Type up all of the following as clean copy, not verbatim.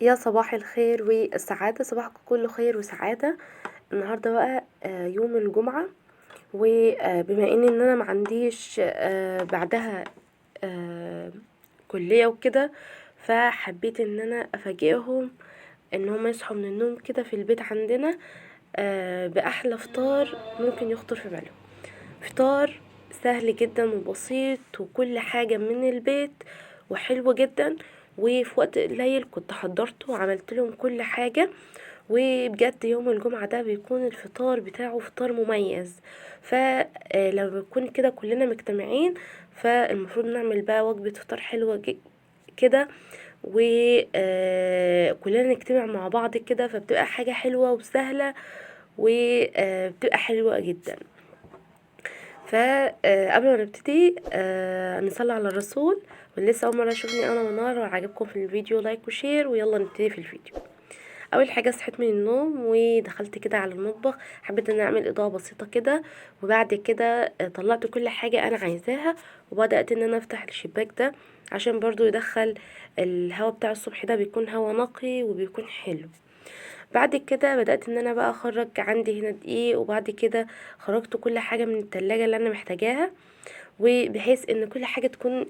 يا صباح الخير والسعادة، صباحكم كله خير وسعادة. النهاردة بقى يوم الجمعة، وبما ان انا ما عنديش بعدها آه، كلية وكده، فحبيت ان انا افاجئهم ان هم يصحوا من النوم كده في البيت عندنا باحلى فطار ممكن يخطر في بالهم. فطار سهل جدا وبسيط وكل حاجة من البيت وحلو جدا، وفي وقت قليل كنت حضرته وعملت لهم كل حاجة. وبجد يوم الجمعة ده بيكون الفطار بتاعه فطار مميز. فلما بنكون كده كلنا مجتمعين، فالمفروض نعمل بقى وجبة فطار حلوة كده، وكلنا نجتمع مع بعض كده، فبتبقى حاجة حلوة وسهلة، وبتبقى حلوة جدا. فقبل ما نبتدي نصلي على الرسول. واللي لسه اول مره يشوفني انا منار وعجبكم في الفيديو لايك وشير، ويلا نبتدي في الفيديو. اول حاجه صحيت من النوم ودخلت كده على المطبخ، حبيت ان اعمل اضاءه بسيطه كده. وبعد كده طلعت كل حاجه انا عايزاها، وبدات ان انا افتح الشباك ده عشان برضو يدخل الهواء بتاع الصبح، ده بيكون هواء نقي وبيكون حلو. بعد كده بدأت ان انا بقى اخرج عندي هنا دقيق، وبعد كده خرجت كل حاجة من التلاجة اللي انا محتاجاها، وبحيث ان كل حاجة تكون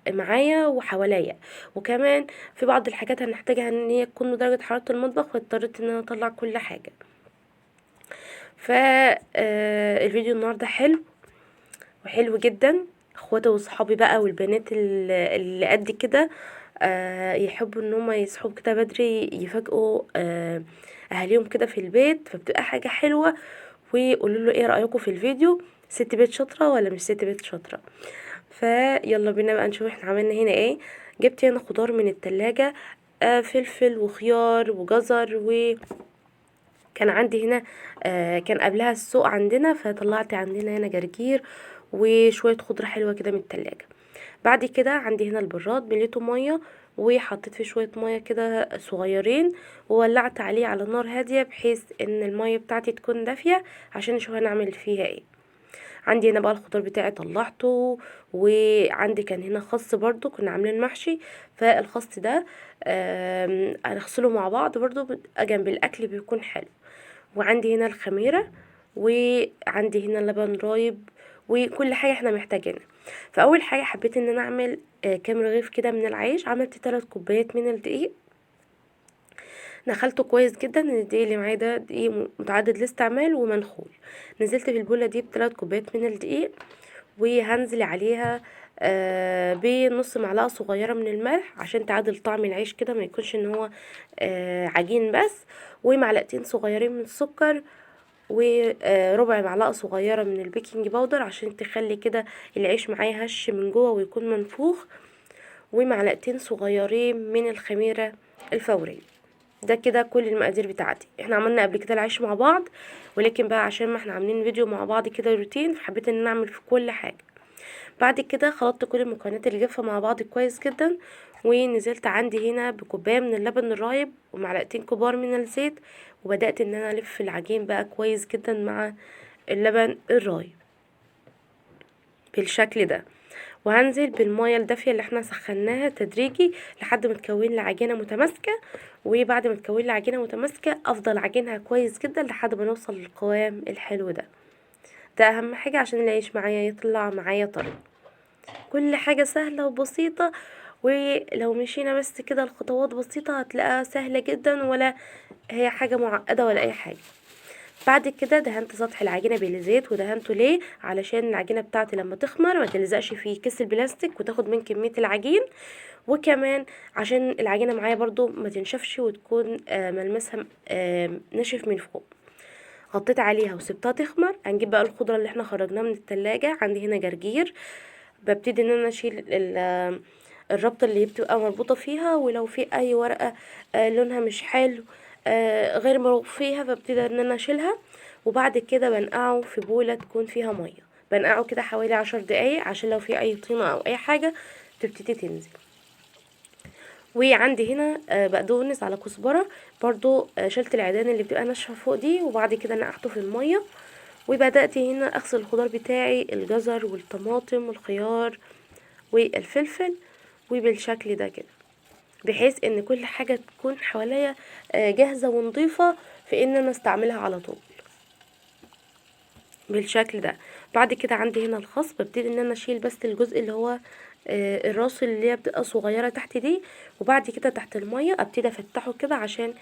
معايا وحواليا. وكمان في بعض الحاجات هنحتاجها ان هي تكون بدرجة حرارة المطبخ، فاضطريت ان انا اطلع كل حاجة. فالفيديو النهاردة حلو وحلو جدا. اخواتي واصحابي بقى والبنات اللي قد كده يحبوا ان هم يصحوا كده بدري، يفاجئوا اهاليهم كده في البيت، فبتبقى حاجة حلوة. ويقولوا له ايه رأيكم في الفيديو، ست بيت شاطرة ولا مش ست بيت شاطرة؟ فيلا بينا بقى نشوف احنا عملنا هنا ايه. جبت هنا خضار من التلاجة، فلفل وخيار وجزر، كان عندي هنا كان قبلها السوق عندنا، فطلعت عندنا هنا جرجير وشوية خضرة حلوة كده من التلاجة. بعد كده عندي هنا البراد مليته مية، وحطيت فيه شوية مية كده صغيرين، وولعت عليه على نار هادية بحيث ان المية بتاعتي تكون دافية عشان نشوف هنعمل فيها ايه. عندي هنا بقى الخضار بتاعي طلعته. وعندي كان هنا خس برضو كنا عاملين محشي، فالخس ده هنغسله مع بعض برضو جنب الاكل بيكون حلو. وعندي هنا الخميرة، وعندي هنا لبن رايب، وكل حاجة احنا محتاجينها. فاول حاجة حبيت ان انا اعمل كام رغيف كده من العيش. عملت 3 كوبايات من الدقيق، نخلته كويس جدا. الدقيق اللي معايا ده دقيق متعدد الاستعمال ومنخول. نزلت في البولة دي ب3 كوبايات من الدقيق، وهنزل عليها بنص معلقة صغيرة من الملح عشان تعادل طعم العيش كده، ما يكونش ان هو عجين بس. ومعلقتين صغيرين من السكر، وربع معلقة صغيرة من البيكنج باودر عشان تخلي كده العيش معايا هش من جوه ويكون منفوخ. ومعلقتين صغيرين من الخميرة الفورية. ده كده كل المقادير بتاعتي. احنا عملنا قبل كده العيش مع بعض، ولكن بقى عشان ما احنا عاملين فيديو مع بعض كده روتين، فحبيت ان انا اعمل في كل حاجة. بعد كده خلطت كل المكونات الجافة مع بعض كويس جدا، ونزلت عندي هنا بكوباية من اللبن الرايب ومعلقتين كبار من الزيت، وبدأت ان انا الف العجين بقى كويس جدا مع اللبن الرايب بالشكل ده. وهنزل بالمية الدافية اللي احنا سخناها تدريجي لحد ما تكون لي عجينة متماسكة. وبعد ما تكون لي عجينة متماسكة افضل عجينها كويس جدا لحد ما نوصل للقوام الحلو ده. ده اهم حاجة عشان العيش معايا يطلع معايا طري. كل حاجة سهلة وبسيطة، ولو مشينا بس كده الخطوات بسيطة هتلاقيها سهلة جدا، ولا هي حاجة معقدة ولا اي حاجة. بعد كده دهنت سطح العجينة بالزيت، ودهنته ليه؟ علشان العجينة بتاعتي لما تخمر ما تلزقش في كيس البلاستيك وتاخد من كمية العجين. وكمان عشان العجينة معايا برضو ما تنشفش وتكون ملمسها ناشف من فوق. غطيت عليها وسبتها تخمر. هنجيب بقى الخضرة اللي احنا خرجناها من التلاجة. عندي هنا جرجير، ببتدي ان انا اشيل الربطة اللي بتبقى مربوطة فيها، ولو في اي ورقة لونها مش حلو غير مرغوب فيها، ببتدي ان انا اشيلها. وبعد كده بنقعه في بولة تكون فيها مية، بنقعه كده حوالي 10 دقايق عشان لو في اي طينة او اي حاجة تبتدي تنزل. وعندي هنا بقدونس على كزبرة برضو، شلت العيدان اللي بتبقى ناشفة فوق دي، وبعد كده نقعته في المية. وبدأت هنا اغسل الخضار بتاعي، الجزر والطماطم والخيار والفلفل، وبالشكل ده كده. بحيث ان كل حاجة تكون حواليا جاهزة ونضيفة في ان انا استعملها على طول بالشكل ده. بعد كده عندي هنا الخس، ببتدي ان انا اشيل بس الجزء اللي هو الراس اللي هي بتبقى صغيرة تحت دي، وبعد كده تحت المية ابتدي افتحه كده عشان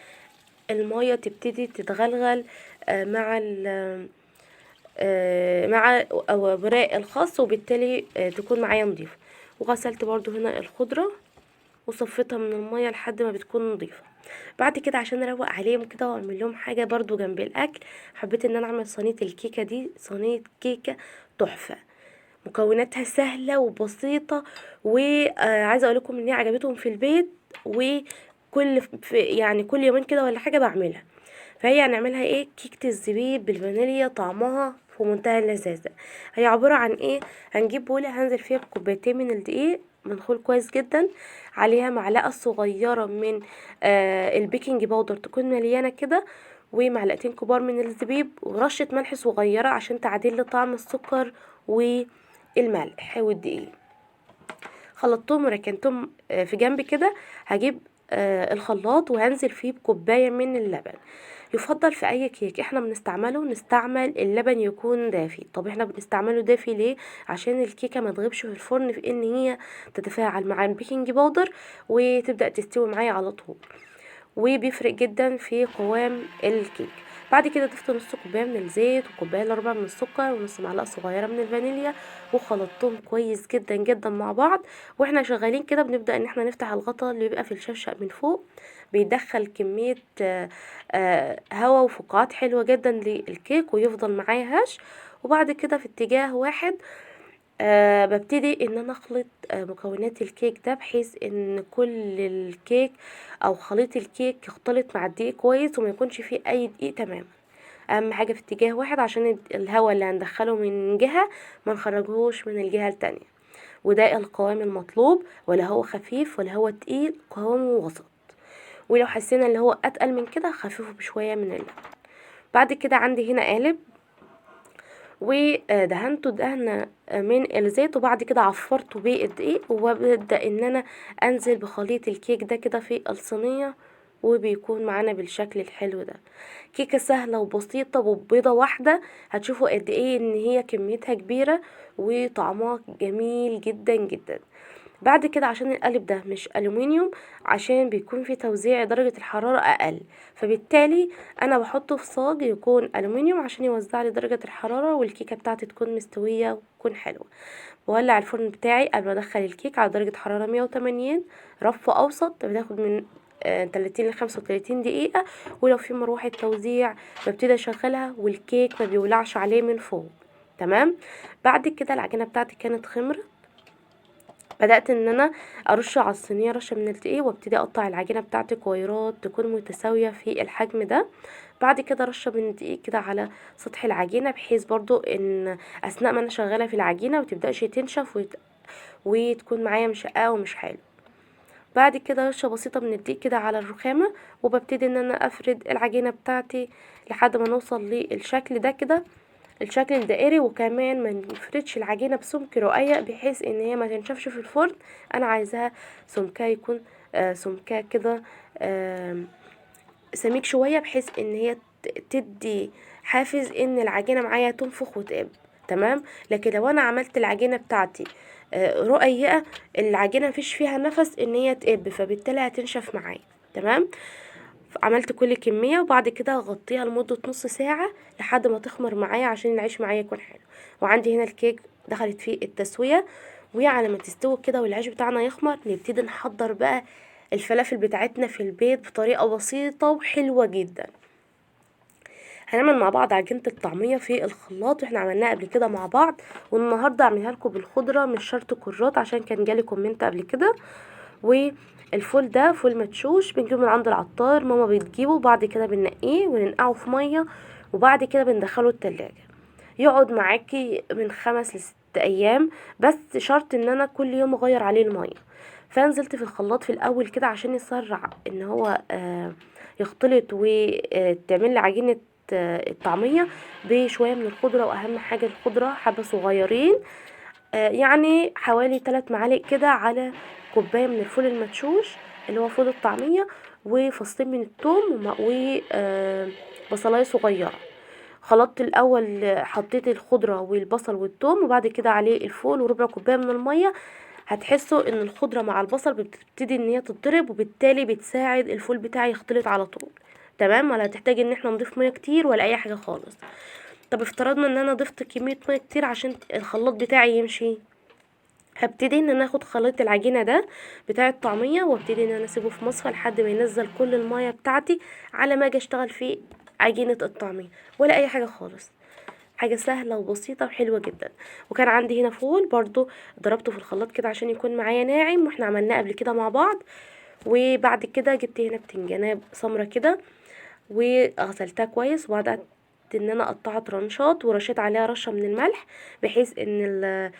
المية تبتدي تتغلغل مع مع اوراق الخس، وبالتالي تكون معايا نضيفة. وغسلت برضو هنا الخضرة وصفيتها من المية لحد ما بتكون نضيفة. بعد كده عشان اروق عليهم كده واعمل لهم حاجة برضو جنب الاكل، حبيت ان انا اعمل صينية الكيكة دي. صينية كيكة تحفة، مكوناتها سهلة وبسيطة، وعايزة اقول لكم ان هي عجبتهم في البيت، يعني كل يومين كده ولا حاجة بعملها. فهي هنعملها ايه؟ كيكة الزبيب بالفانيليا، طعمها في منتهى اللذاذة. هي عبارة عن ايه؟ هنجيب بولة هنزل فيها بكوبايتين من الدقيق منخول كويس جدا، عليها معلقة صغيرة من البيكنج باودر تكون مليانة كده، ومعلقتين كبار من الزبيب، ورشة ملح صغيرة عشان تعديل طعم السكر والملح والدقيق. خلطتهم وركنتهم في جنب كده. هجيب الخلاط وهنزل فيه بكوباية من اللبن. يفضل في اي كيك احنا بنستعمله نستعمل اللبن يكون دافي. طب احنا بنستعمله دافي ليه؟ عشان الكيكه ما تغيبش في الفرن في ان هي تتفاعل مع البيكنج باودر وتبدا تستوي معايا على طول، وبيفرق جدا في قوام الكيك. بعد كده ضفت نص كوبايه من الزيت وكوبايه الا ربع من السكر ونص معلقه صغيره من الفانيليا، وخلطتهم كويس جدا جدا مع بعض. واحنا شغالين كده بنبدا ان احنا نفتح الغطا اللي بيبقى في الشفشق من فوق، بيدخل كميه هواء وفقاعات حلوه جدا للكيك ويفضل معايا هش. وبعد كده في اتجاه واحد ببتدي ان انا اخلط مكونات الكيك ده، بحيث ان كل الكيك او خليط الكيك يختلط مع الدقيق كويس وما يكونش فيه اي دقيق تماما. اهم حاجه في اتجاه واحد عشان الهواء اللي هندخله من جهه ما نخرجهوش من الجهه التانية. وده القوام المطلوب، ولا هو خفيف ولا هو تقيل، قوامه وسط. ولو حسينا اللي هو اتقل من كده خففه بشويه من اللبن. بعد كده عندي هنا قالب ودهنته دهنة من الزيت، وبعد كده عفرته بالدقيق، وببدأ ان انا انزل بخليط الكيك ده كده في الصينية، وبيكون معانا بالشكل الحلو ده. كيكة سهلة وبسيطة وبيضة واحدة هتشوفوا قد ايه ان هي كميتها كبيرة وطعمها جميل جدا جدا. بعد كده عشان القالب ده مش ألومنيوم، عشان بيكون في توزيع درجة الحرارة أقل، فبالتالي أنا بحطه في صاج يكون ألومنيوم عشان يوزع لي درجة الحرارة والكيكة بتاعتي تكون مستوية وتكون حلوة. بولع الفرن بتاعي قبل ما أدخل الكيك على درجة حرارة 180، رف أوسط، بتاخد من 30 ل35 دقيقة. ولو في مروحة توزيع ببتدي أشغلها والكيك ما بيولعش عليه من فوق. تمام. بعد كده العجينة بتاعتي كانت خمرت، بدأت ان انا ارش على الصينيه رشه من الدقيق، وابتدي اقطع العجينه بتاعتي كويرات تكون متساويه في الحجم ده. بعد كده رشه من الدقيق كده على سطح العجينه، بحيث برضو ان اثناء ما انا شغاله في العجينه متبداش تنشف وتكون معايا مشققه ومش حلو. بعد كده رشه بسيطه من الدقيق كده على الرخامه، وببتدي ان انا افرد العجينه بتاعتي لحد ما نوصل للشكل ده كده، الشكل الدائري. وكمان ما نفردش العجينه بسمك رقيق بحيث ان هي ما تنشفش في الفرن. انا عايزاها سمكها يكون سمكها كده سميك شويه، بحيث ان هي تدي حافز ان العجينه معايا تنفخ وتقب. تمام. لكن لو انا عملت العجينه بتاعتي رقيقه، العجينه مفيش فيها نفس ان هي تقب، فبالتالي هتنشف معايا. تمام. عملت كل كمية، وبعد كده هغطيها لمدة نص ساعة لحد ما تخمر معايا عشان العيش معايا يكون حلو. وعندي هنا الكيك دخلت فيه التسوية، وعلى ما تستوي كده والعيش بتاعنا يخمر نبتدي نحضر بقى الفلافل بتاعتنا في البيت بطريقة بسيطة وحلوة جدا. هنعمل مع بعض عجينة الطعمية في الخلاط، واحنا عملناها قبل كده مع بعض، والنهاردة اعملها لكم بالخضرة مش شرط كرات عشان كان جالي كومنت قبل كده. والفول ده فول مدشوش بنجيبه من عند العطار، ماما بتجيبه، وبعد كده بننقيه وننقعه في ميه، وبعد كده بندخله التلاجة يقعد معاكي من 5 ل6 ايام. بس شرط ان انا كل يوم اغير عليه الميه. فنزلت في الخلاط في الاول كده عشان يسرع ان هو يختلط وتعمل لي عجينه الطعميه بشويه من الخضره، واهم حاجه الخضره حبه صغيرين، يعني حوالي 3 معالق كده على كوباية من الفول المدشوش. اللي هو فول الطعمية، وفصين من الثوم وبصلاية صغيرة. خلطت الاول، حطيت الخضره والبصل والثوم، وبعد كده عليه الفول وربع كوبايه من الميه. هتحسوا ان الخضره مع البصل بتبتدي ان هي تتضرب، وبالتالي بتساعد الفول بتاعي يختلط على طول. تمام، ولا هتحتاج ان احنا نضيف ميه كتير ولا اي حاجه خالص. طب افترضنا ان انا ضفت كميه ميه كتير عشان الخلاط بتاعي يمشي، هبتدي ان انا اخد خليط العجينه ده بتاع الطعميه، وابتدي ان انا اسيبه في مصفى لحد ما ينزل كل الميه بتاعتي، على ما اجي اشتغل في عجينه الطعميه. ولا اي حاجه خالص، حاجة سهلة وبسيطة وحلوة جدا. وكان عندي هنا فول برضو، ضربته في الخلاط كده عشان يكون معايا ناعم، واحنا عملناه قبل كده مع بعض. وبعد كده جبت هنا بتنجانة سمرة كده، وغسلتها كويس، وبعدت ان انا قطعت ترانشات، ورشيت عليها رشة من الملح، بحيث ان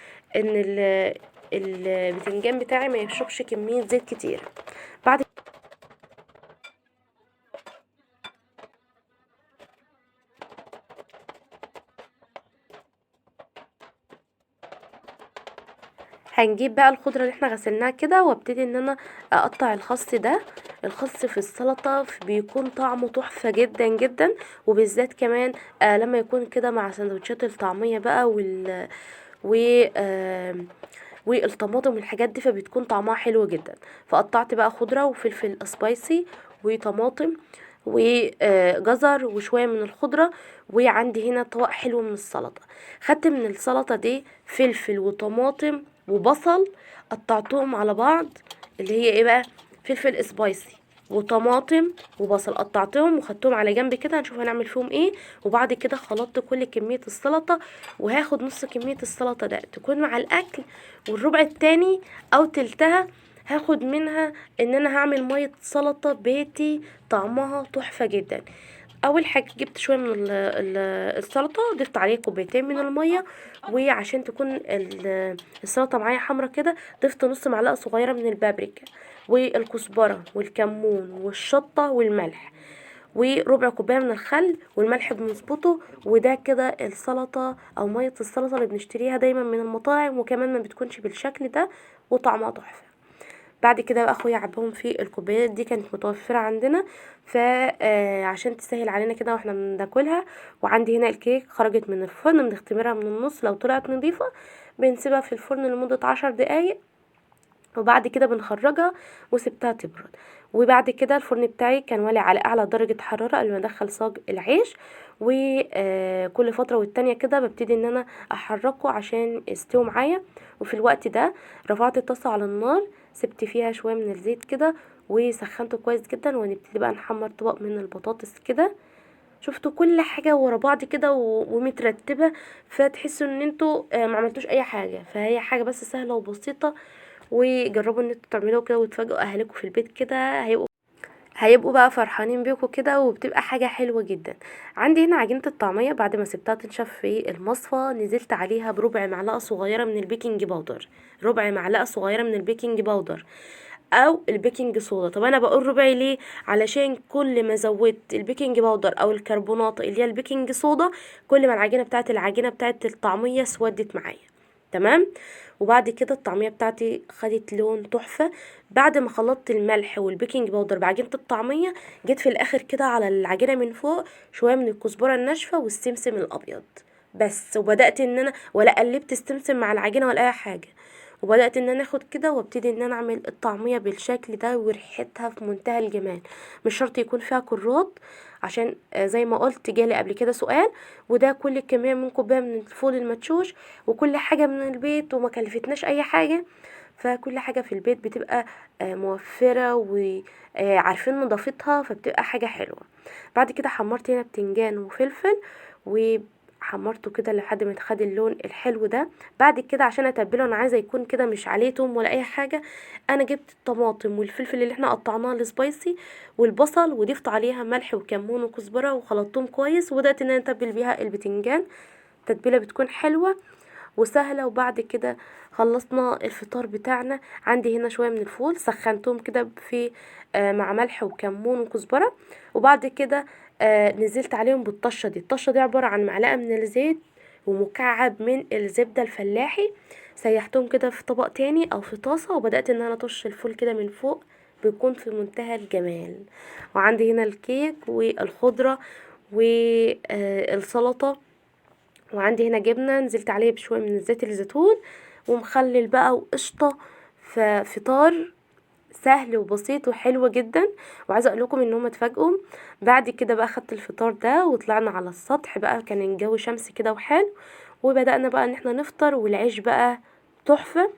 البتنجان بتاعي ما يشربش كمية زيت كتير. بعد هنجيب بقى الخضرة اللي احنا غسلناها كده، وابتدي ان انا اقطع الخس ده. الخس في السلطة بيكون طعمه تحفة جدا جدا، وبالذات كمان لما يكون كده مع سندوتشات الطعمية بقى و آه والطماطم والحاجات دي، فبتكون طعمها حلو جدا. فقطعت بقى خضرة وفلفل سبايسي وطماطم وجزر وشوية من الخضرة. وعندي هنا طبق حلو من السلطة. خدت من السلطة دي فلفل وطماطم وبصل، قطعتهم على بعض، اللي هي ايه بقى، فلفل سبايسي وطماطم وبصل، قطعتهم وخدتهم على جنب كده، هنشوف هنعمل فيهم ايه. وبعد كده خلطت كل كمية السلطة، وهاخد نص كمية السلطة ده تكون مع الاكل، والربع التاني او تلتها هاخد منها ان انا هعمل مية سلطة بيتي طعمها تحفة جدا. اول حاجه جبت شويه من السلطه، ضفت عليه كوبايتين من الميه، وعشان تكون السلطه معايا حمرا كده، ضفت نص معلقه صغيره من البابريكا والكزبره والكمون والشطه والملح، وربع كوبايه من الخل، والملح بنظبطه. وده كده السلطه او ميه السلطه اللي بنشتريها دايما من المطاعم، وكمان ما بتكونش بالشكل ده، وطعمها تحفه. بعد كده بقى اخويا عباهم في الكوبايات دي، كانت متوفره عندنا، عشان تسهل علينا كده واحنا بناكلها. وعندي هنا الكيك خرجت من الفرن، بنختمرها من النص، لو طلعت نظيفه بنسيبها في الفرن لمده 10 دقايق، وبعد كده بنخرجها وسبتها تبرد. وبعد كده الفرن بتاعي كان والي على اعلى درجه حراره قبل ما ادخل صاج العيش. وكل فتره والتانيه كده ببتدي ان انا احركه عشان يستوي معايا. وفي الوقت ده رفعت الطاسه على النار، سبت فيها شويه من الزيت كده، وسخنته كويس جدا، ونبتدي بقى نحمر طبق من البطاطس كده. شفتوا كل حاجه ورا بعض كده ومترتبه، فتحسوا ان انتوا ما عملتوش اي حاجه، فهي حاجه بس سهله وبسيطه. وجربوا ان انتوا تعملوه كده وتفاجئوا اهاليكم في البيت كده، هيبقوا بقى فرحانين بيكم كده، وبتبقى حاجة حلوة جدا. عندي هنا عجينة الطعمية، بعد ما سبتها تنشف في المصفى، نزلت عليها بربع معلقة صغيرة من البيكنج باودر. ربع معلقة صغيرة من البيكنج باودر او البيكنج صودا. طب انا بقول ربعي ليه؟ علشان كل ما زودت البيكنج باودر او الكربونات اللي هي البيكنج صودا، كل ما العجينه بتاعت الطعميه سودت معايا. تمام. وبعد كده الطعميه بتاعتي خدت لون تحفه. بعد ما خلطت الملح والبيكنج باودر بعجينه الطعميه، جيت في الاخر كده على العجينه من فوق شويه من الكزبره الناشفه والسمسم الابيض بس. وبدات ان انا ولا قلبت السمسم مع العجينه ولا اي حاجه، وبدات ان انا اخد كده وابتدي ان انا اعمل الطعميه بالشكل ده، وريحتها في منتهى الجمال. مش شرط يكون فيها كرات، عشان زي ما قلت جالي قبل كده سؤال. وده كل الكميه من كوبايه من الفول المدشوش، وكل حاجه من البيت، وما كلفتناش اي حاجه. فكل حاجه في البيت بتبقى موفره، وعارفين نظافتها، فبتبقى حاجه حلوه. بعد كده حمرت هنا بتنجان وفلفل، وحمرته كده لحد ما خد اللون الحلو ده. بعد كده عشان اتبله، انا عايزه يكون كده مش عليه توم ولا اي حاجه، انا جبت الطماطم والفلفل اللي احنا قطعناه السبايسي والبصل، وضفت عليها ملح وكمون وكزبره، وخلطتهم كويس، وبدات ان انا اتبل بيها البتنجان. تتبيله بتكون حلوه وسهله. وبعد كده خلصنا الفطار بتاعنا. عندي هنا شويه من الفول سخنتهم كده في مع ملح وكمون وكزبره. وبعد كده نزلت عليهم بالطشه دي. الطشه دي عباره عن معلقه من الزيت ومكعب من الزبده الفلاحي. سيحتهم كده في طبق تاني او في طاسه، وبدات ان انا اطش الفول كده من فوق بيكون في منتهى الجمال. وعندي هنا الكيك والخضرة والسلطة، وعندي هنا جبنة نزلت عليها بشوية من زيت الزيتون ومخلل بقى وقشطة. ففطار سهل وبسيط وحلو جدا. وعايزه اقول لكم ان هم اتفاجئوا. بعد كده بقى خدت الفطار ده وطلعنا على السطح بقى، كان الجو شمس كده وحلو، وبدأنا بقى ان احنا نفطر، والعيش بقى تحفة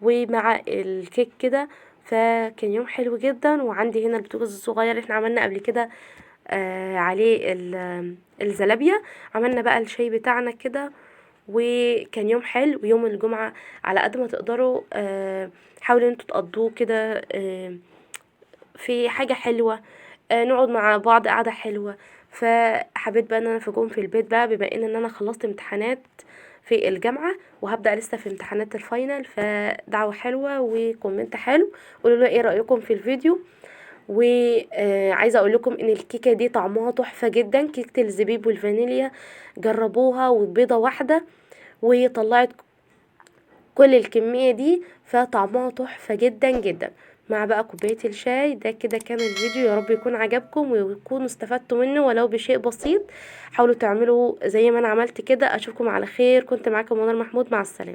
ومع الكيك كده. فكان يوم حلو جدا. وعندي هنا البوتاجاز الصغير اللي احنا عملنا قبل كده عليه الزلابية. عملنا بقى الشاي بتاعنا كده، وكان يوم حلو. ويوم الجمعة على قد ما تقدروا حاولوا ان انتوا تقضوه كده في حاجة حلوة، نقعد مع بعض قعدة حلوة. فحبيت بقى ان انا افاجئهم في البيت بقى، بما ان انا خلصت امتحانات في الجامعة وهبدأ لسه في امتحانات الفاينل. فدعوة حلوة وكومنت حلو، قولوا لي ايه رأيكم في الفيديو. وعايزه اقول لكم ان الكيكه دي طعمها تحفه جدا، كيكه الزبيب والفانيليا. جربوها وبيضه واحده وهي طلعت كل الكميه دي، فطعمها تحفه جدا جدا مع بقى كوبايه الشاي ده. كده كان الفيديو، يا رب يكون عجبكم ويكونوا استفدتوا منه ولو بشيء بسيط. حاولوا تعملوا زي ما انا عملت كده. اشوفكم على خير. كنت معاكم منى محمود، مع السلامه.